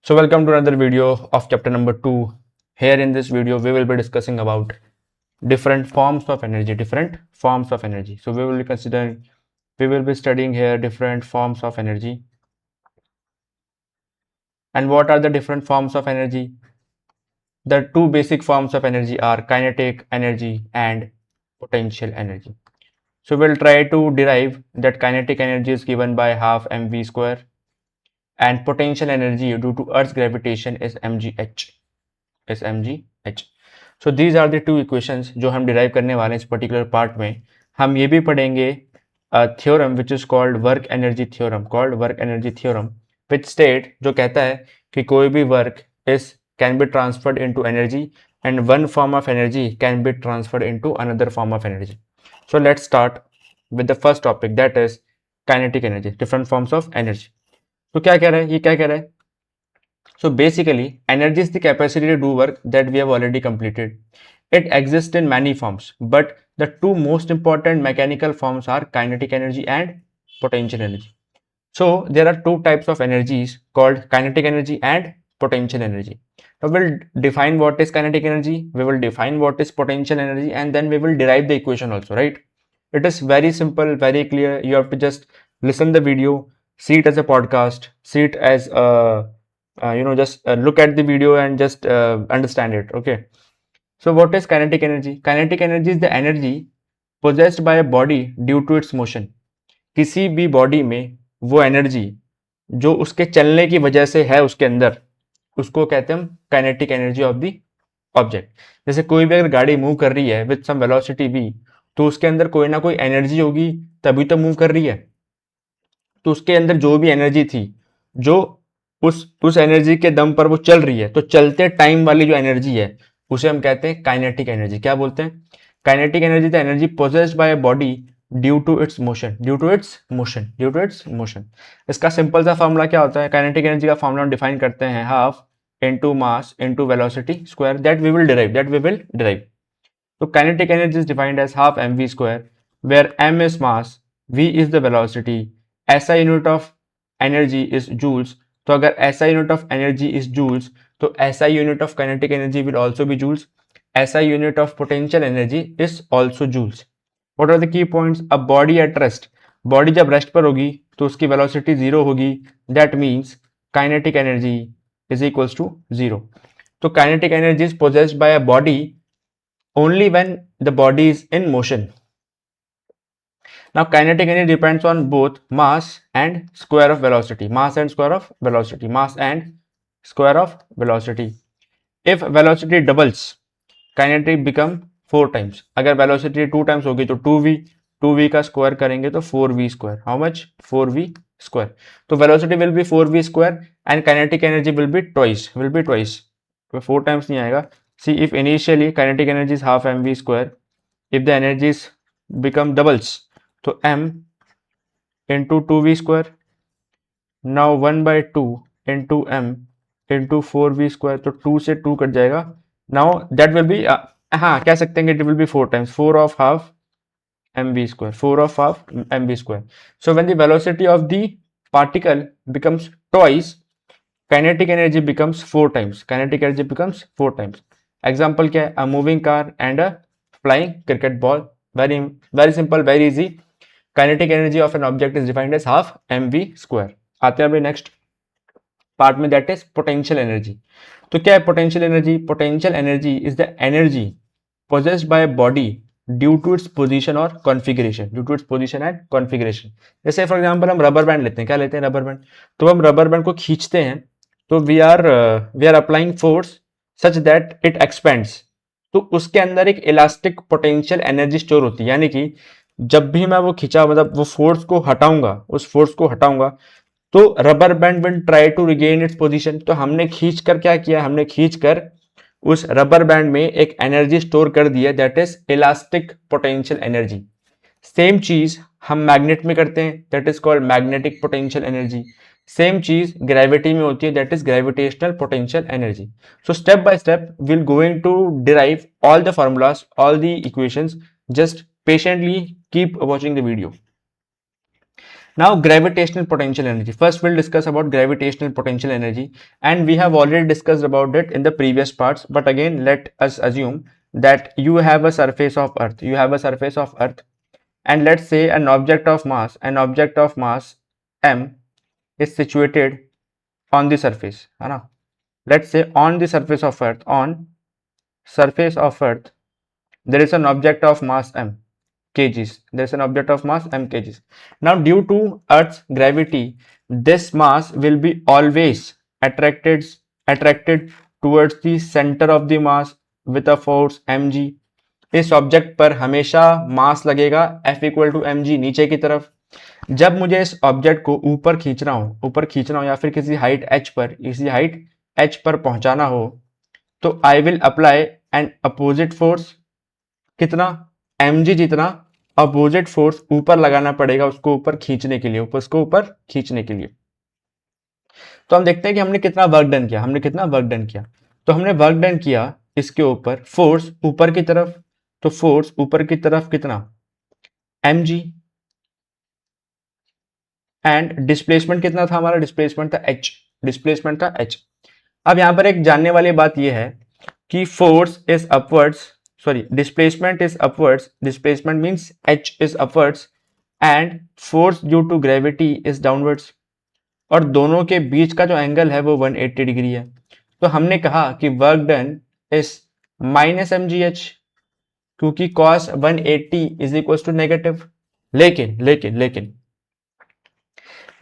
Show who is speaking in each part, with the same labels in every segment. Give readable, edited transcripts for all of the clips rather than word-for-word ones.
Speaker 1: So welcome to another video of chapter number 2. Here in this video we will be discussing about different forms of energy. So we will be studying here different forms of energy. And what are the different forms of energy? The two basic forms of energy are kinetic energy and potential energy. So we'll try to derive that kinetic energy is given by half mv square and potential energy due to Earth's gravitation is mgh. So these are the two equations जो हम derive करने वाले हैं इस particular part में. हम ये भी पढ़ेंगे theorem which is called work energy theorem which state जो कहता है कि कोई भी work can be transferred into energy and one form of energy can be transferred into another form of energy. So let's start with the first topic, that is kinetic energy, different forms of energy. तो क्या कह रहा है, ये क्या कह रहा है? So basically, energy is the capacity to do work that we have already completed. It exists in many forms, but the two most important mechanical forms are kinetic energy and potential energy. So there are two types of energies called kinetic energy and potential energy. Now we'll define what is kinetic energy, we will define what is potential energy, and then we will derive the equation also, right? It is very simple, very clear. You have to just listen the video, see it as a podcast, see it as a just look at the video and just understand it. Okay, so what is kinetic energy? Kinetic energy is the energy possessed by a body due to its motion. किसी भी body में वो energy जो उसके चलने की वजह से है उसके अंदर, उसको कहते हैं हम kinetic energy of the object. जैसे कोई भी अगर गाड़ी मूव कर रही है विद सम वेलोसिटी v, तो उसके अंदर कोई ना कोई एनर्जी होगी तभी तो मूव कर रही है. तो उसके अंदर जो भी एनर्जी थी, जो उस एनर्जी के दम पर वो चल रही है, तो चलते टाइम वाली जो एनर्जी है उसे हम कहते हैं काइनेटिक एनर्जी. क्या बोलते हैं? Kinetic energy the energy possessed by a body due to its motion. इसका सिंपल सा फॉर्मूला क्या होता है? काइनेटिक एनर्जी का फॉर्मूला हम डिफाइन करते हैं half into mass into velocity square, that we will derive. तो kinetic energy is defined as half mv square, where m is mass, v is the velocity, SI unit of energy is joules. तो अगर SI unit of energy is joules, तो SI unit of kinetic energy will also be joules. SI unit of potential energy is also joules. What are the key points? A body at rest, body जब rest पर होगी तो उसकी velocity zero होगी, that means kinetic energy is equals to zero. तो kinetic energy is possessed by a body only when the body is in motion. Now kinetic energy depends on both mass and square of velocity. Mass and square of velocity. If velocity doubles, kinetic become 4 times. अगर velocity 2 times होगी तो 2v का square करेंगे तो 4v square. How much? 4v square. तो velocity will be 4v square and kinetic energy will be twice. तो 4 times नहीं आएगा. See, if initially kinetic energy is half mv square, if the energies become doubles, so m into 2v square, now 1 by 2 into m into 4v square, तो 2 से 2 cut जाएगा. Now that will be हाँ कह सकते हैं कि it will be 4 times 4 of half mv square. So when the velocity of the particle becomes twice, kinetic energy becomes 4 times. Example क्या है? A moving car and a flying cricket ball. Very simple, very easy. Kinetic energy of an object is defined as half mv square. आते हैं अभी next part में, that is potential energy. तो क्या है potential energy? Potential energy is the energy possessed by body due to its position और configuration. जैसे for example हम रबर बैंड लेते हैं. क्या लेते हैं? Rubber band. तो हम रबर बैंड को खींचते हैं तो we are applying force such that it expands. तो उसके अंदर एक इलास्टिक पोटेंशियल एनर्जी स्टोर होती है, यानी कि जब भी मैं वो खींचा, मतलब वो फोर्स को हटाऊंगा तो rubber band will try to regain its position. तो हमने खींचकर क्या किया? हमने खींचकर उस रबर बैंड में एक एनर्जी स्टोर कर दी है, that is elastic potential energy. Same चीज हम मैग्नेट में करते हैं, that is called magnetic potential energy. Same चीज ग्रेविटी में होती है, that is gravitational potential energy. So step by step will going to derive all the formulas, all the equations. Just patiently keep watching the video. Now gravitational potential energy. First we'll discuss about gravitational potential energy, and we have already discussed about it in the previous parts, but again let us assume that you have a surface of earth, and let's say an object of mass m is situated on the surface, है ना. Let's say on the surface of earth there is an object of mass m kgs. There is an object of mass m kgs. Now due to earth's gravity, this mass will be always attracted towards the center of the mass with a force mg. इस object पर हमेशा mass लगेगा F equal to M G नीचे की तरफ. जब मुझे इस ऑब्जेक्ट को ऊपर खींचना हो या फिर किसी हाइट h पर पहुंचाना हो, तो I will apply N opposite force. कितना? mg जितना अपोजिट फोर्स ऊपर लगाना पड़ेगा उसको ऊपर खींचने के लिए. तो हम देखते हैं कि हमने कितना वर्क डन किया. तो हमने वर्क डन किया इसके ऊपर फोर्स ऊपर की तरफ. तो फोर्स ऊपर की तरफ कितना? mg. एंड डिस्प्लेसमेंट कितना था हमारा? डिस्प्लेसमेंट था h. अब यहां पर एक जानने वाली बात यह है कि force is upwards, displacement is upwards. Displacement means h is upwards and force due to gravity is downwards. और दोनों के बीच का जो एंगल है वो 180 डिग्री है. तो हमने कहा कि work done is minus mgh, क्योंकि cos 180 is equal to negative. लेकिन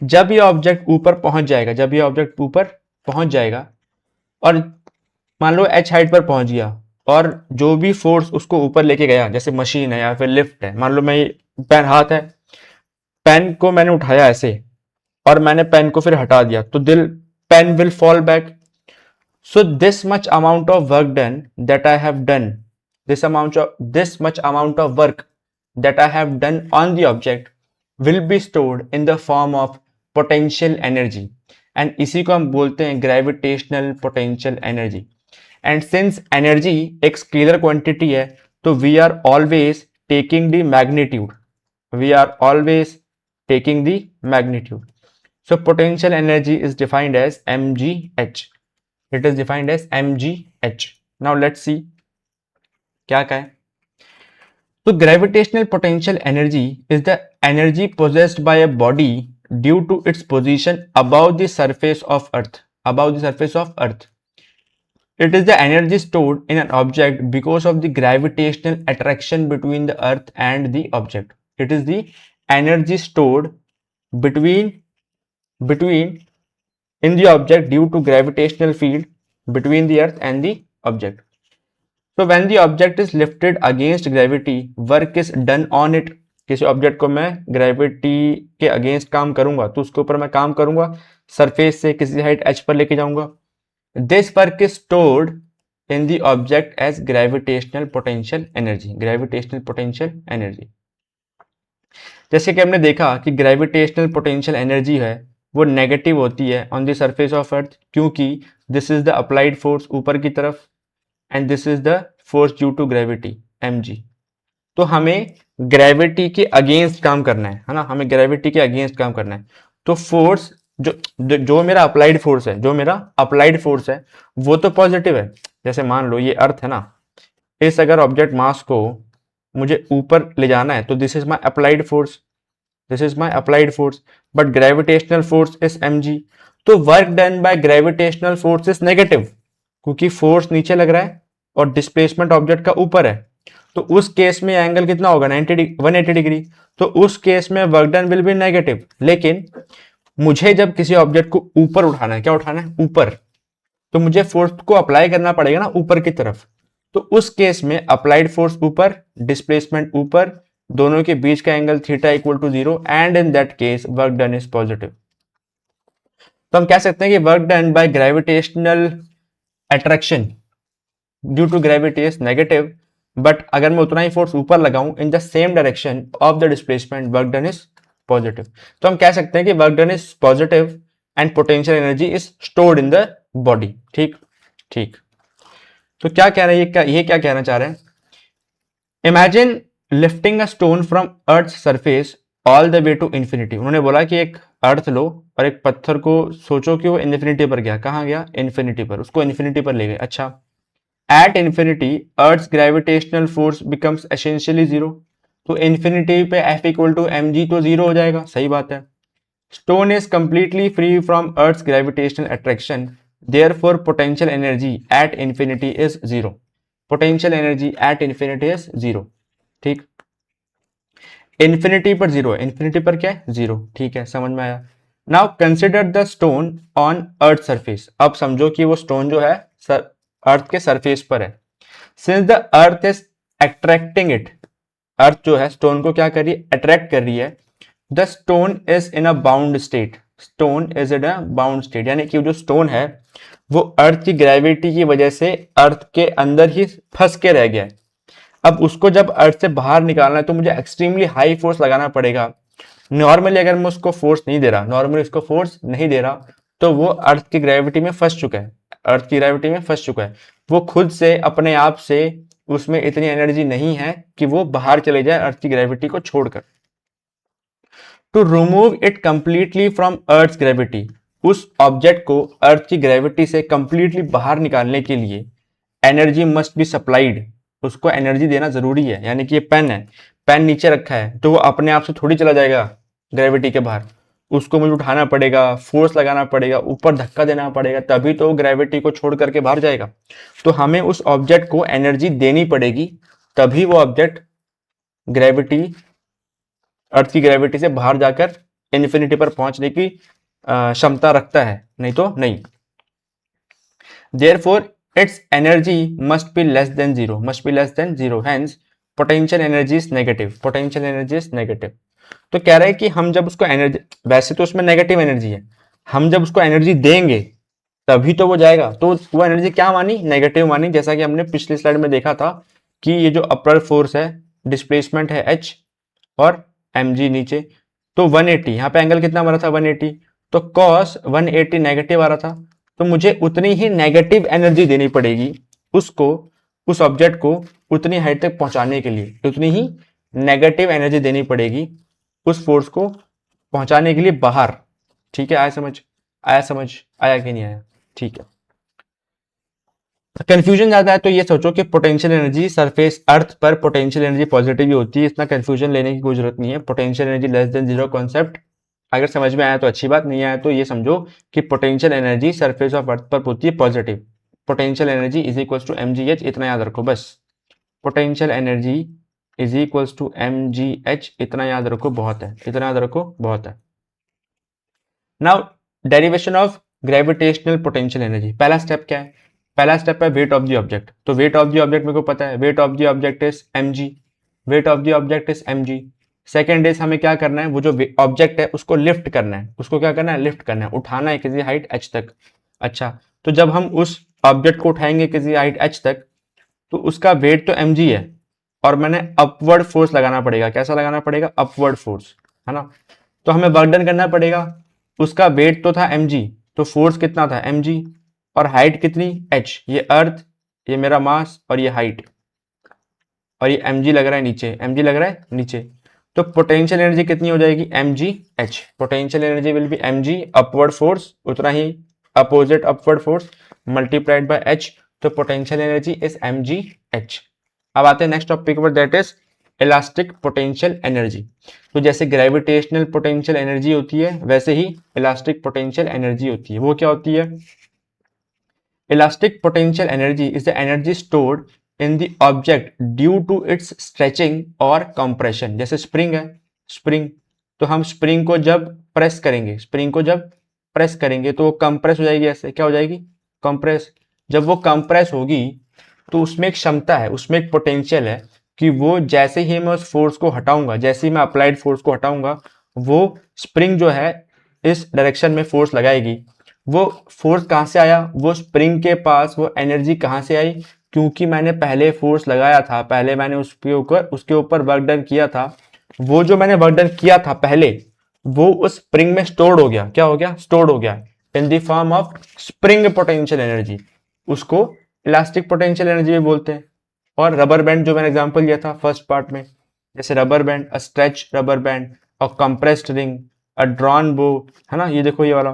Speaker 1: जब ये ऑब्जेक्ट ऊपर पहुंच जाएगा और मान लो h हाइट पर पहुंच गया, और जो भी फोर्स उसको ऊपर लेके गया, जैसे मशीन है या फिर लिफ्ट है, मान लो मैं पेन हाथ है, पेन को मैंने उठाया ऐसे और मैंने पेन को फिर हटा दिया, तो pen will fall back. So this much amount of work done that I have done, this much amount of work that I have done on the object will be stored in the form of potential energy, and इसी को हम बोलते हैं gravitational potential energy. And since energy एक scalar quantity है, तो we are always taking the magnitude. So potential energy is defined as mgh. Now let's see क्या है. तो gravitational potential energy is the energy possessed by a body due to its position above the surface of earth. It is the energy stored in an object because of the gravitational attraction between the earth and the object. It is the energy stored between in the object due to gravitational field between the earth and the object. So when the object is lifted against gravity, work is done on it. किसी object को मैं gravity के against काम करूंगा तो उसके ऊपर मैं काम करूंगा, सरफेस से किसी हाइट h पर लेके जाऊंगा. This work is stored in the object as gravitational potential energy. जैसे कि हमने देखा कि ग्रेविटेशनल पोटेंशियल एनर्जी है वो नेगेटिव होती है on the surface of earth, क्योंकि this is the applied force ऊपर की तरफ and this is the force due to gravity mg. तो हमें ग्रेविटी के अगेंस्ट काम करना है ना, तो फोर्स जो मेरा अप्लाइड फोर्स है वो तो पॉजिटिव है. जैसे मान लो ये अर्थ है ना, इस अगर ऑब्जेक्ट मास को मुझे ऊपर ले जाना है तो this is my applied force, but gravitational force is mg. तो work done by gravitational force is negative, क्योंकि फोर्स नीचे लग रहा है और डिस्प्लेसमेंट ऑब्जेक्ट का ऊपर है. तो उस केस में एंगल कितना होगा? 180 डिग्री. तो उस केस में work done will be negative. लेकिन मुझे जब किसी ऑब्जेक्ट को ऊपर उठाना है, क्या उठाना है? ऊपर, तो मुझे फोर्स को अप्लाई करना पड़ेगा ना ऊपर की तरफ. तो उस केस में अप्लाइड फोर्स ऊपर, डिस्प्लेसमेंट ऊपर, दोनों के बीच का angle theta equal to 0, and in that case work done is positive. तो हम कह सकते हैं कि work done by gravitational attraction due to gravity is negative, but अगर मैं उतना ही फोर्स ऊपर लगाऊं in the same direction of the displacement, work done is positive. तो हम कह सकते हैं कि work done is positive and potential energy is stored in the body. ठीक. तो क्या कह रहे हैं ये क्या कहना चाह रहे हैं? Imagine lifting a stone from earth surface all the way to infinity. उन्होंने बोला कि एक अर्थ लो और एक पत्थर को सोचो कि वो इन्फिनिटी पर गया। कहाँ गया? इन्फिनिटी पर। उसको इन्फिनिटी पर ले गए। अच्छा, at infinity earth gravitational force becomes essentially zero. तो इन्फिनिटी पे F equal to M G तो जीरो हो जाएगा। सही बात है। Stone is completely free from earth gravitational attraction, therefore potential energy at infinity is zero. Potential energy at infinity is zero. ठीक, infinity पर जीरो है, इन्फिनिटी पर क्या है? जीरो। ठीक है, समझ में आया। Now consider the stone on earth surface. अब समझो कि वो स्टोन जो है अर्थ के सरफेस पर है। Since the earth is attracting it, earth जो है स्टोन को क्या कर रही है? अट्रैक्ट कर रही है। The stone is in a bound state, stone is in a bound state, यानी कि जो स्टोन है वो अर्थ की ग्रेविटी की वजह से अर्थ के अंदर ही फंस के रह गया है। अब उसको जब अर्थ से बाहर निकालना है तो मुझे एक्सट्रीमली हाई फोर्स लगाना पड़ेगा। नॉर्मली अगर मैं उसको फोर्स नहीं दे रहा, नॉर्मली उसको फोर्स नहीं दे रहा, तो वो अर्थ की ग्रेविटी में फंस चुका है, अर्थ की ग्रेविटी में फंस चुका है। वो खुद से अपने आप से उसमें इतनी एनर्जी नहीं है कि वो बाहर चले जाए अर्थ की ग्रेविटी को छोड़कर। To remove it completely from earth gravity, उस ऑब्जेक्ट को अर्थ की ग्रेविटी से कंप्लीटली बाहर निकालने के लिए एनर्जी मस्ट बी सप्लाइड, उसको एनर्जी देना जरूरी है। यानी कि ये पेन है, पेन नीचे रखा है तो वो अपने आप से थोड़ी चला जाएगा ग्रेविटी के बाहर, उसको मुझे उठाना पड़ेगा, फोर्स लगाना पड़ेगा, ऊपर धक्का देना पड़ेगा, तभी तो ग्रेविटी को छोड़ करके बाहर जाएगा। तो हमें उस ऑब्जेक्ट को एनर्जी देनी पड़ेगी, तभी वो ऑब्जेक्ट ग्रेविटी, अर्थ की ग्रेविटी से बाहर जाकर इन्फिनिटी पर पहुंचने की क्षमता रखता है, नहीं तो नहीं। Therefore its energy must be less than zero, must be less than zero, hence potential energy is negative, potential energy is negative। तो कह रहा है कि हम जब उसको एनर्जी, वैसे तो उसमें नेगेटिव एनर्जी है, हम जब उसको एनर्जी देंगे तभी तो वो जाएगा। तो वो एनर्जी क्या मानी? नेगेटिव मानी। जैसा कि हमने पिछली स्लाइड में देखा था कि ये जो अपर फोर्स है, डिस्प्लेसमेंट है h और mg नीचे, तो 180, यहाँ पे एंगल कितना बना था? 180, तो cos 180 नेगेटिव आ रहा था, तो मुझे उतनी ही नेगेटिव एनर्जी देनी पड़ेगी उसको, उस ऑब्जेक्ट को उतनी हाइट तक पहुंचाने के लिए, उतनी ही नेगेटिव एनर्जी देनी पड़ेगी उस फोर्स को पहुंचाने के लिए बाहर। ठीक है, आया समझ? आया समझ? आया कि नहीं आया? ठीक है। कंफ्यूजन ज्यादा है तो ये सोचो कि पोटेंशियल एनर्जी सरफेस अर्थ पर पोटेंशियल एनर्जी पॉजिटिव ही होती है, इतना कंफ्यूजन लेने की कोई जरूरत नहीं है। Potential energy less than zero concept अगर समझ में आया तो अच्छी बात, नहीं आया तो ये समझो कि potential energy surface of earth पर होती है positive. Potential energy is equals to mgh, इतना याद रखो बस। Potential energy is equals to mgh, इतना याद रखो, बहुत है, इतना याद रखो, बहुत है। Now derivation of gravitational potential energy. पहला स्टेप क्या है? पहला स्टेप है वेट ऑफ द ऑब्जेक्ट। तो वेट ऑफ द ऑब्जेक्ट मेरे को पता है, weight of the object is mg, weight of the object is mg। Second is हमें क्या करना है? वो जो ऑब्जेक्ट है उसको लिफ्ट करना है, उसको क्या करना है? लिफ्ट करना है, उठाना है किसी हाइट h तक। अच्छा, तो जब हम उस ऑब्जेक्ट को उठाएंगे किसी हाइट h तक, तो उसका वेट तो mg है और मैंने अपवर्ड फोर्स लगाना पड़ेगा। कैसा लगाना पड़ेगा? अपवर्ड फोर्स, है ना। तो हमें वर्क डन करना पड़ेगा। उसका वेट तो था mg, तो फोर्स कितना था? mg, और हाइट कितनी? h। ये अर्थ, ये मेरा मास और ये हाइट, और ये mg लग रहा है नीचे, mg लग रहा है नीचे। तो पोटेंशियल एनर्जी कितनी हो जाएगी? mg h। Potential energy will be mg upward force, उतना ही opposite upward force multiplied by h। तो potential energy is mg h। अब आते हैं नेक्स्ट टॉपिक पर, that is elastic potential energy. तो जैसे ग्रेविटेशनल पोटेंशियल एनर्जी होती है वैसे ही इलास्टिक पोटेंशियल एनर्जी होती है। वो क्या होती है? Elastic potential energy is the energy stored in the object due to its stretching और कंप्रेशन। जैसे स्प्रिंग है, स्प्रिंग, तो हम स्प्रिंग को जब प्रेस करेंगे, स्प्रिंग को जब प्रेस करेंगे तो वो कंप्रेस हो जाएगी। ऐसे क्या हो जाएगी? कंप्रेस। जब वो कंप्रेस होगी तो उसमें एक क्षमता है, उसमें एक पोटेंशियल है कि वो जैसे ही मैं उस फोर्स को हटाऊंगा, जैसे ही मैं अप्लाइड फोर्स को हटाऊंगा, वो स्प्रिंग जो है इस डायरेक्शन में फोर्स लगाएगी। वो फोर्स कहाँ से आया? वो स्प्रिंग के पास वो एनर्जी कहाँ से आई? क्योंकि मैंने पहले फोर्स लगाया था, पहले मैंने उसके ऊपर वर्क डन किया था। वो जो मैंने वर्क डन किया था पहले, वो उस स्प्रिंग में स्टोर्ड हो गया। क्या हो गया? स्टोर्ड हो गया इन the form of spring potential energy. उसको इलास्टिक पोटेंशियल एनर्जी भी बोलते हैं। और रबर बैंड जो मैंने एग्जांपल दिया था फर्स्ट पार्ट में, जैसे rubber band, stretch rubber band, a compressed ring, a drawn bow, है ना। ये देखो ये वाला,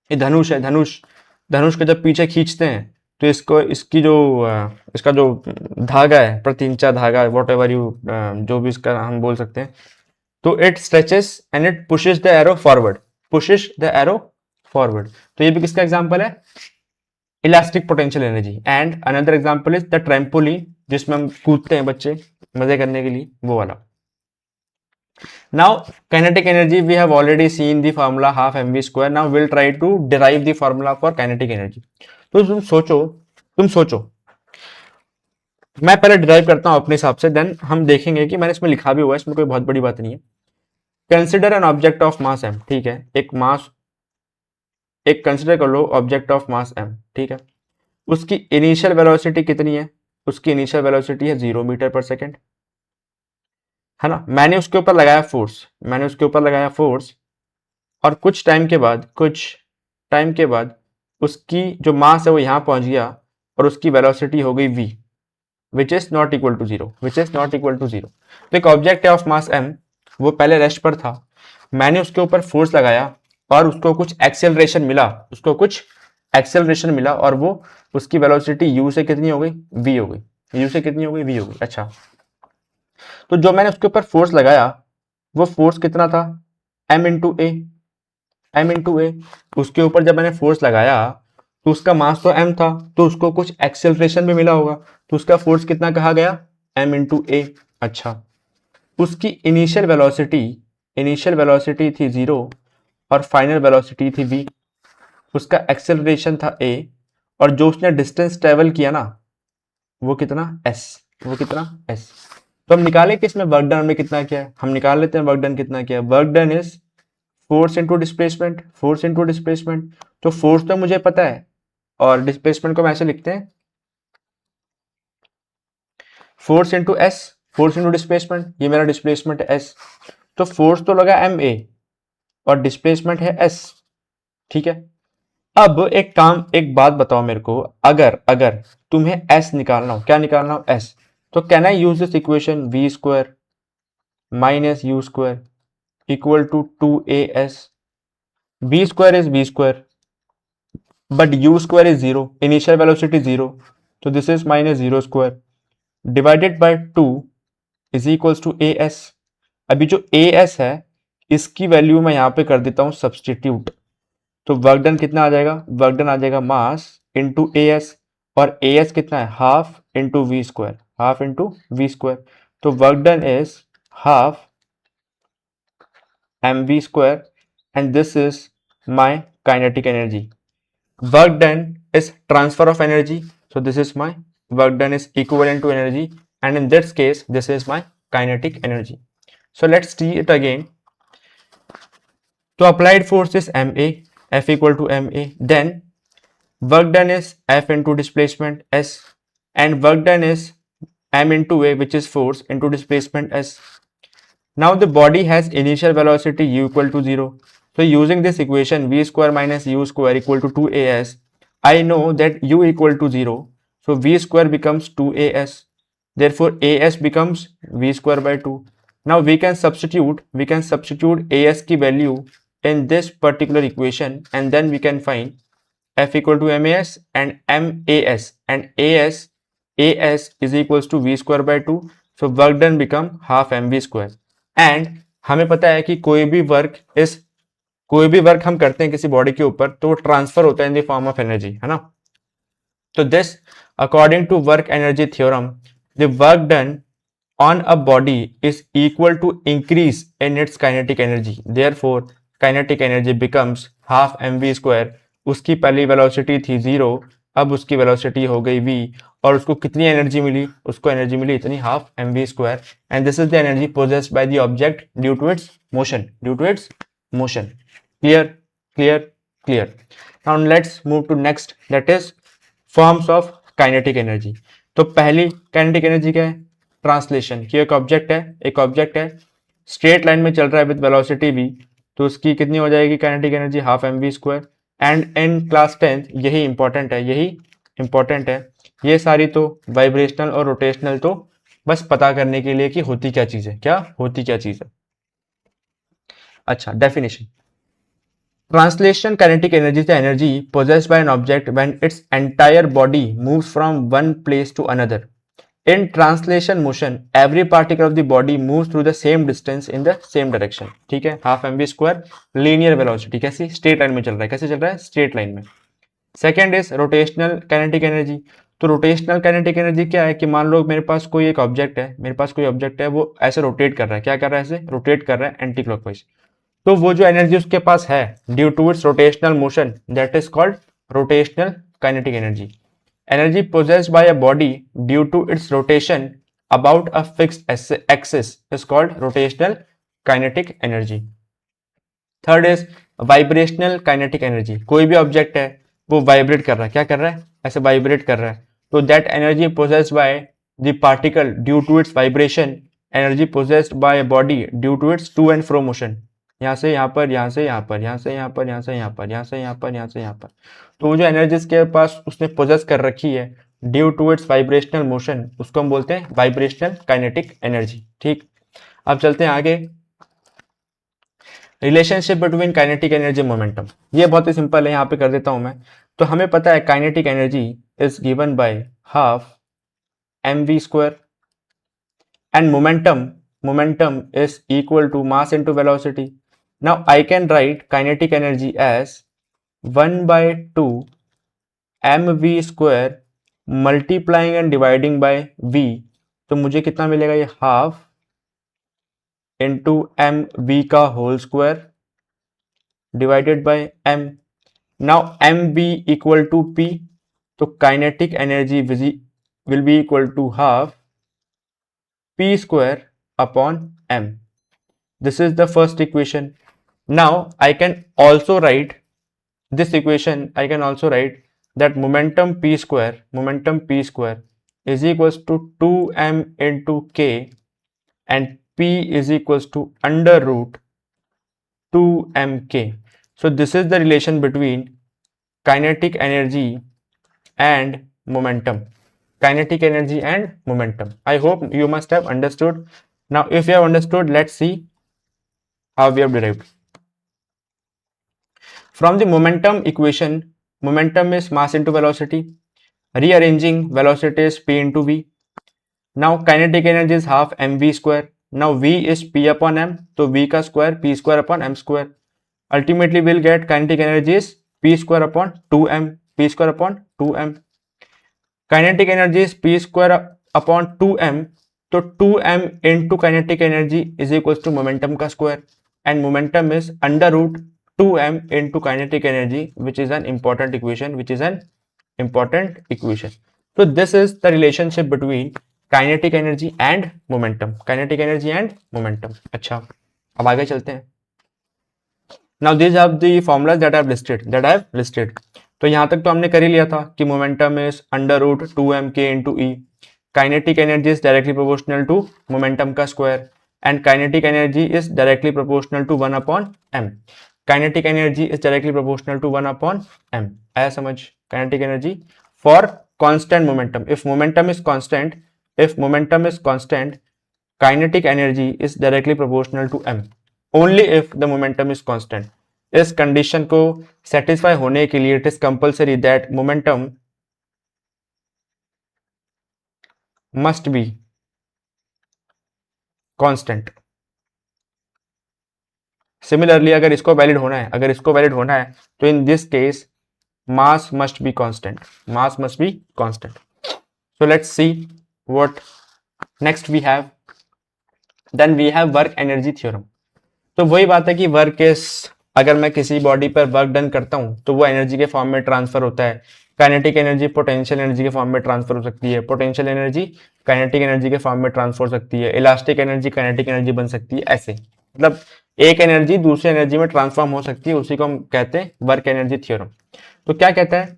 Speaker 1: ये धनुष है, धनुष, धनुष को जब पीछे खींचते हैं तो इसको, इसकी जो इसका जो धागा है, प्रतिंचा धागा, वॉट एवर यू, जो भी इसका हम बोल सकते हैं, तो it stretches and it pushes the arrow forward, pushes the arrow forward. तो ये भी किसका एग्जांपल है, elastic potential energy. And another example is the trampoline, जिसमें हम कूदते हैं बच्चे मजे करने के लिए, वो वाला। Now kinetic energy we have already seen the formula half mv square. Now we'll try to derive the formula for kinetic energy. तो तुम सोचो, मैं पहले डिराइव करता हूं अपने हिसाब से, देन हम देखेंगे कि मैंने इसमें लिखा भी हुआ है, इसमें कोई बहुत बड़ी बात नहीं है। Consider an object of mass m, ठीक है, एक कंसिडर कर लो ऑब्जेक्ट ऑफ मास m, ठीक है। उसकी इनिशियल वेलोसिटी कितनी है, उसकी इनिशियल वेलोसिटी है 0 मीटर पर सेकेंड, है ना। मैंने उसके ऊपर लगाया फोर्स, और कुछ टाइम के बाद उसकी जो मास है वो यहां पहुंच गया और उसकी वेलोसिटी हो गई v, which is not equal to zero. तो एक ऑब्जेक्ट है ऑफ मास m, वो पहले रेस्ट पर था, मैंने उसके ऊपर फोर्स लगाया और उसको कुछ एक्सेलरेशन मिला, और वो उसकी वेलोसिटी u से कितनी हो गई, v हो गई। अच्छा, तो जो मैंने उसके ऊपर फोर्स लगाया वो फोर्स कितना था, m इंटू ए। उसके ऊपर जब मैंने फोर्स लगाया तो उसका मास तो m था, तो उसको कुछ एक्सेलरेशन भी मिला होगा, तो उसका फोर्स कितना कहा गया, m इंटू ए। अच्छा, उसकी इनिशियल वेलोसिटी थी 0 और फाइनल वेलोसिटी थी v, उसका एक्सेलरेशन था a, और जो उसने डिस्टेंस ट्रेवल किया ना वो कितना s। तो हम निकाले कि इसमें वर्क डन हमने कितना किया है, हम निकाल लेते हैं वर्क डन कितना किया है। Work done is force into displacement, तो फोर्स तो मुझे पता है और डिस्प्लेसमेंट को हम ऐसे लिखते हैं फोर्स इनटू डिस्प्लेसमेंट, ये मेरा डिस्प्लेसमेंट है s, तो फोर्स तो लगा ma और डिस्प्लेसमेंट है s, ठीक है। अब एक बात बताओ मेरे को, अगर तुम्हें s निकालना हो, क्या निकालना हो, s, तो can I use this equation v square minus u square equal to 2as। v square is v square but u square is 0, initial velocity 0, तो this is minus 0 square divided by 2 is equals to as। अभी जो as है इसकी value मैं यहां पे कर देता हूं सब्सटीट्यूट, तो वर्क डन कितना आ जाएगा, वर्क डन आ जाएगा मास इंटू as, और as कितना है, हाफ इंटू वी स्क्वायर, तो work done is half mv square and this is my kinetic energy. Work done is transfer of energy, so this is my work done is equivalent to energy, and in this case this is my kinetic energy. So let's see it again. So applied force is ma, F equal to ma, then work done is F into displacement s, and work done is m into a, which is force, into displacement s. Now the body has initial velocity u equal to 0. So using this equation v square minus u square equal to 2as, I know that u equal to 0, so v square becomes 2as, therefore as becomes v square by 2. Now we can substitute as की value in this particular equation, and then we can find F equal to mas and mas, and as is equals to v square by 2, so work done become half mv square. And हमें पता है कि कोई भी work हम करते हैं किसी बॉडी के ऊपर तो वो ट्रांसफर होता है in the form of energy, है ना। तो this according to work energy theorem, the work done on a body is equal to increase in its kinetic energy, therefore kinetic energy becomes half mv square. उसकी पहली velocity थी 0, अब उसकी velocity हो गई v, और उसको कितनी एनर्जी मिली, उसको एनर्जी मिली इतनी half mv square, and this is the energy possessed by the object due to its motion. Clear. Now let's move to next, that is forms of kinetic energy. तो पहली kinetic energy क्या है, translation, कि एक object है straight line में चल रहा है विद वेलोसिटी v, तो उसकी कितनी हो जाएगी kinetic energy, half mv square. And in class 10th यही इंपॉर्टेंट है, ये सारी तो वाइब्रेशनल और रोटेशनल तो बस पता करने के लिए कि होती क्या चीज है, अच्छा, definition. Translation kinetic energy is the energy possessed by an object when its entire body moves from one place to another. In translation motion, every particle of the body moves through the same distance in the same direction. ठीक है, half M V square linear velocity. कैसी? Straight line में चल रहा है. कैसे चल रहा है? स्ट्रेट लाइन में. Second is rotational kinetic energy. तो रोटेशनल काइनेटिक एनर्जी क्या है कि मान लो मेरे पास कोई एक ऑब्जेक्ट है, वो ऐसे रोटेट कर रहा है. क्या कर रहा है? ऐसे रोटेट कर रहा है एंटी क्लॉकवाइज. तो वो जो एनर्जी उसके पास है due to its rotational motion, that is called rotational kinetic energy. Energy possessed by a body due to its rotation about a fixed axis is called rotational kinetic energy. Third is vibrational kinetic energy. कोई भी object है वो vibrate कर रहा है. क्या कर रहा है? ऐसे वाइब्रेट कर रहा है. तो that energy possessed by the particle due to its vibration, energy possessed by a body due to its to and fro motion. यहाँ से यहाँ पर, यहाँ से यहाँ पर, यहाँ से यहाँ पर, यहाँ से यहाँ पर, यहाँ से यहाँ पर, यहाँ से यहाँ पर. तो वो जो एनर्जीज के पास उसने पोजेस कर रखी है due to its vibrational motion, उसको हम बोलते हैं वाइब्रेशनल काइनेटिक एनर्जी. ठीक, अब चलते हैं आगे. Relationship between kinetic energy momentum. ये बहुत ही सिंपल है, यहाँ पे कर देता हूं मैं. तो हमें पता है kinetic energy is given by half M V square and momentum is equal to mass into velocity. Now I can write kinetic energy as 1 by 2 mv square multiplying and dividing by v. तो मुझे कितना मिलेगा? ये half into M V का whole square divided by M. Now M V equal to P, तो kinetic energy will be equal to half p square upon m. This is the first equation. Now I can also write this equation. I can also write that momentum p square is equals to 2m into k, and p is equals to under root 2mk. So this is the relation between kinetic energy and momentum. Kinetic energy and momentum. I hope you must have understood. Now if you have understood, let's see how we have derived. From the momentum equation, momentum is mass into velocity. Rearranging velocity is p into v. Now kinetic energy is half mv square. Now v is p upon m, so v का square p square upon m square. Ultimately we'll get kinetic energy is p square upon 2m. Kinetic energy is P square upon 2m, तो 2m into kinetic energy is equal to momentum का square, and momentum is under root 2m into kinetic energy, which is an important equation. तो this is the relationship between kinetic energy and momentum. अच्छा, अब आगे चलते हैं. Now this are the formulas that I have listed. तो यहां तक तो हमने कर ही लिया था कि momentum is under root 2mk into E. Kinetic energy is directly proportional to momentum का square, and kinetic energy is directly proportional to 1 upon m. Kinetic energy is directly proportional to 1 upon m. आया समझ? Kinetic energy for constant momentum. If momentum is constant, kinetic energy is directly proportional to m. Only if the momentum is constant. इस condition को satisfy होने के लिए it is compulsory that momentum must be constant. Similarly अगर इसको valid होना है तो in this case mass must be constant. So let's see what next we have. Then we have work energy theorem. तो वही बात है कि वर्क इज, अगर मैं किसी बॉडी पर वर्क डन करता हूं तो वो एनर्जी के फॉर्म में ट्रांसफर होता है. काइनेटिक एनर्जी पोटेंशियल एनर्जी के फॉर्म में ट्रांसफर हो सकती है, पोटेंशियल एनर्जी काइनेटिक एनर्जी के फॉर्म में ट्रांसफर हो सकती है, इलास्टिक एनर्जी काइनेटिक एनर्जी बन सकती है. ऐसे मतलब एक एनर्जी दूसरी एनर्जी में ट्रांसफॉर्म हो सकती है, उसी को हम कहते हैं वर्क एनर्जी थ्योरम. तो क्या कहता है?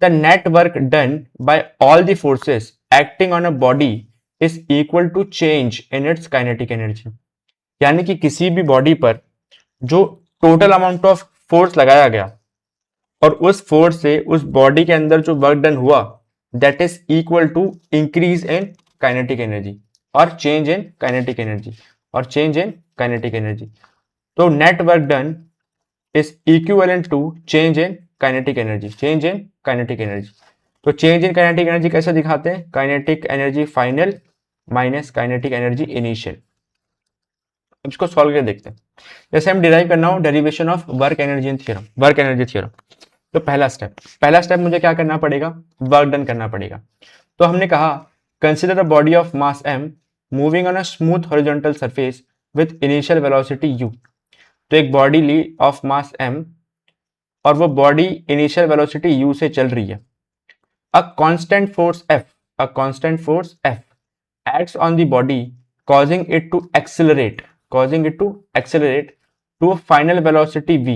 Speaker 1: The net work done by all the forces acting on a body is equal to change in its kinetic energy. यानी कि किसी भी बॉडी पर जो टोटल अमाउंट ऑफ फोर्स लगाया गया और उस फोर्स से उस बॉडी के अंदर जो वर्क डन हुआ, that is equal to increase in kinetic energy और चेंज इन काइनेटिक एनर्जी. तो net work done is equivalent to change in kinetic energy, change in kinetic energy. तो चेंज इन काइनेटिक एनर्जी कैसे दिखाते हैं, kinetic energy final minus kinetic energy initial. अब इसको solve करके देखते हैं। जैसे हम डिराइव करना हो derivation of work energy theorem, work energy theorem. तो पहला स्टेप मुझे क्या करना पड़ेगा, वर्क डन करना पड़ेगा। तो हमने कहा consider a body of mass m moving on a smooth horizontal surface with initial velocity u। तो एक बॉडी ली ऑफ मास m और वो बॉडी इनिशियल वेलोसिटी u से चल रही है। A constant force f acts on the body causing it to accelerate to a final velocity v।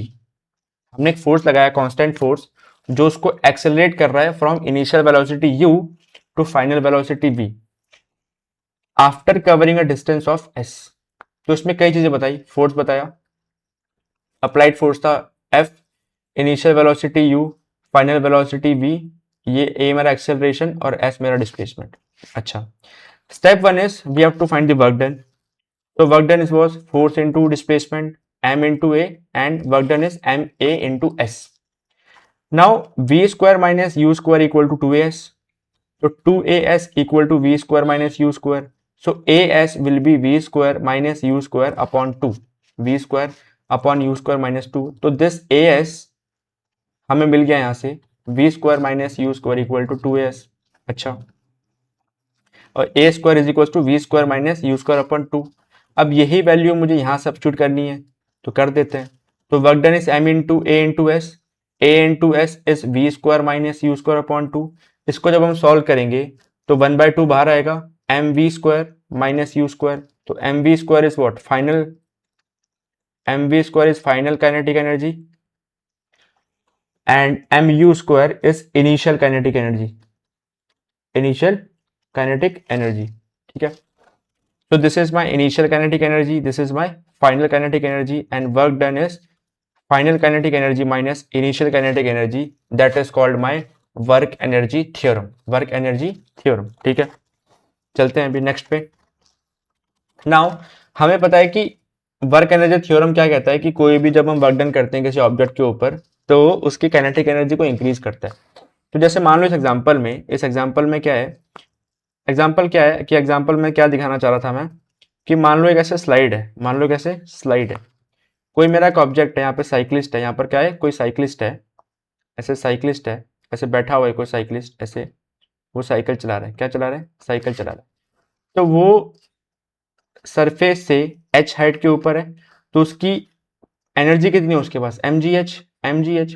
Speaker 1: हमने एक फोर्स लगाया, कांस्टेंट फोर्स, जो उसको एक्सेलरेट कर रहा है from initial velocity u to final velocity v after covering a distance of s। तो इसमें कई चीजें बताई, फोर्स बताया, अप्लाइड फोर्स था f, initial velocity u, final velocity v, ये a मेरा एक्सेलरेशन और s मेरा डिस्प्लेसमेंट। अच्छा, step 1 is we have to find the work done. तो work done is was force into displacement m into a and work done is ma into s। Now v square minus u square equal to 2as, so 2as equal to v square minus u square, so as will be v square minus u square upon 2, v square upon u square minus 2। तो this as हमें मिल गया यहाँ से v square minus u square equal to 2as। अच्छा, और a square is equals to v square minus u square upon 2। अब यही value मुझे यहाँ सब्स्टिट्यूट करनी है, तो कर देते हैं। तो work done is m into a into S is V square minus U square upon 2। इसको जब हम सॉल्व करेंगे तो 1/2 बाहर आएगा, M V square minus U square. तो M V square is what, final, M V square is final kinetic energy and M U square is initial kinetic energy, initial kinetic energy. ठीक है, so this is my initial kinetic energy, this is my final kinetic energy, and work done is final kinetic energy minus initial kinetic energy, that is called my work energy theorem, work energy theorem। ठीक है, चलते हैं अभी next पे। Now हमें पता है कि वर्क एनर्जी थ्योरम क्या कहता है कि कोई भी जब हम वर्क डन करते हैं किसी ऑब्जेक्ट के ऊपर तो उसकी काइनेटिक एनर्जी को इंक्रीज करता है। तो जैसे मान लो इस एग्जांपल में क्या है, एग्जाम्पल में क्या दिखाना चाह रहा था मैं कि मान लो एक ऐसे स्लाइड है, कोई मेरा एक ऑब्जेक्ट है, यहाँ पे साइकिलिस्ट है, यहाँ पर क्या है, कोई साइकिलिस्ट है, ऐसे बैठा हुआ है कोई साइकिलिस्ट, ऐसे वो साइकिल चला रहा है, क्या चला रहा है, साइकिल चला रहा है। तो वो सरफेस से h हाइट के ऊपर है, तो उसकी एनर्जी कितनी है उसके पास, mgh।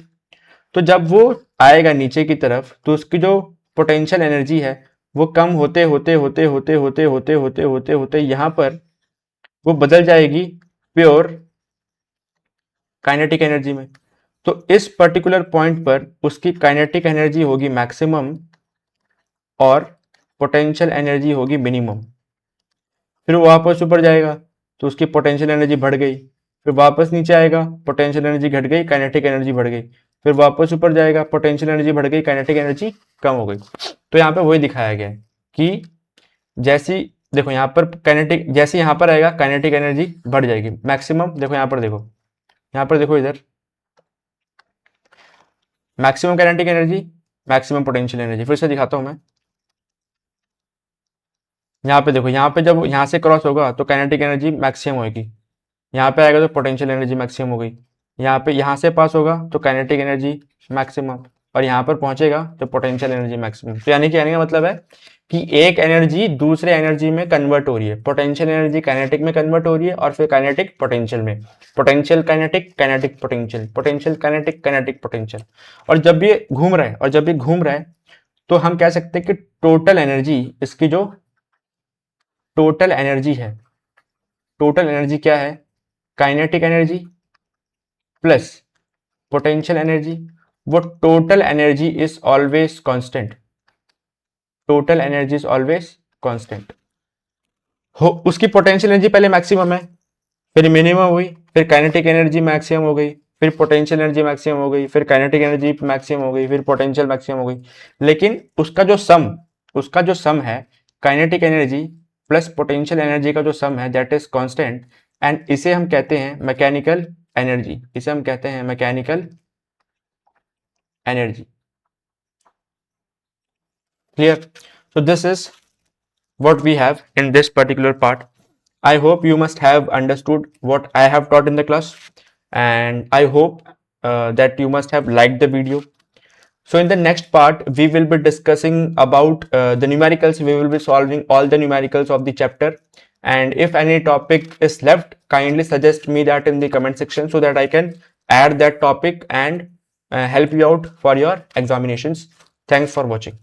Speaker 1: तो जब वो आएगा नीचे की तरफ तो उसकी जो पोटेंशियल एनर्जी है वो कम होते होते यहाँ पर वो बदल जाएगी प्योर काइनेटिक एनर्जी में। तो इस पर्टिकुलर पॉइंट पर उसकी काइनेटिक एनर्जी होगी मैक्सिमम और पोटेंशियल एनर्जी होगी मिनिमम। फिर वो वापस ऊपर जाएगा तो उसकी पोटेंशियल एनर्जी बढ़ गई, फिर वापस नीचे आएगा, पोटेंशियल एनर्जी घट गई, काइनेटिक एनर्जी बढ़ गई, फिर वापस ऊपर जाएगा, पोटेंशियल एनर्जी बढ़ गई, काइनेटिक एनर्जी कम हो गई। तो यहाँ पे वही दिखाया गया है कि जैसी देखो यहाँ पर काइनेटिक, जैसे यहाँ पर आएगा काइनेटिक एनर्जी बढ़ जाएगी मैक्सिमम। देखो यहाँ पर देखो इधर maximum kinetic energy, maximum potential energy. फिर से दिखाता हूँ मैं, यहाँ पे देखो, यहाँ पे जब यहाँ से क्रॉस होगा तो काइनेटिक एनर्जी मैक्सिमम होगी, यहाँ पे आएगा तो पोटेंशियल एनर्जी मैक्सिमम हो गई, यहाँ से पास होगा तो काइनेटिक एनर्जी मैक्सिमम, और यहाँ पर पहुंचेगा तो पोटेंशियल एनर्जी मैक्सिमम। तो यानी कि कहने का मतलब है कि एक एनर्जी दूसरे एनर्जी में कन्वर्ट हो रही है, पोटेंशियल एनर्जी काइनेटिक में कन्वर्ट हो रही है और फिर काइनेटिक पोटेंशियल में, potential kinetic, kinetic potential, potential kinetic, kinetic potential. और जब ये घूम रहा है तो हम कह सकते हैं कि टोटल एनर्जी, इसकी जो टोटल एनर्जी है, टोटल एनर्जी क्या है, kinetic energy plus potential energy, वो total energy is always constant, total energy is always constant. हो उसकी पोटेंशियल एनर्जी पहले मैक्सिमम है, फिर मिनिमम हुई, फिर काइनेटिक एनर्जी मैक्सिमम हो गई, फिर पोटेंशियल एनर्जी मैक्सिमम हो गई, फिर काइनेटिक एनर्जी मैक्सिमम हो गई, फिर पोटेंशियल मैक्सिमम हो गई। लेकिन उसका जो सम है kinetic energy plus potential energy का जो सम है दैट इज कांस्टेंट। एंड इसे हम कहते हैं मैकेनिकल एनर्जी, इसे हम कहते हैं mechanical energy. Clear? So this is what we have in this particular part. I hope you must have understood what I have taught in the class, and I hope that you must have liked the video. So in the next part, we will be discussing about the numericals. We will be solving all the numericals of the chapter. And if any topic is left, kindly suggest me that in the comment section so that I can add that topic and help you out for your examinations. Thanks for watching.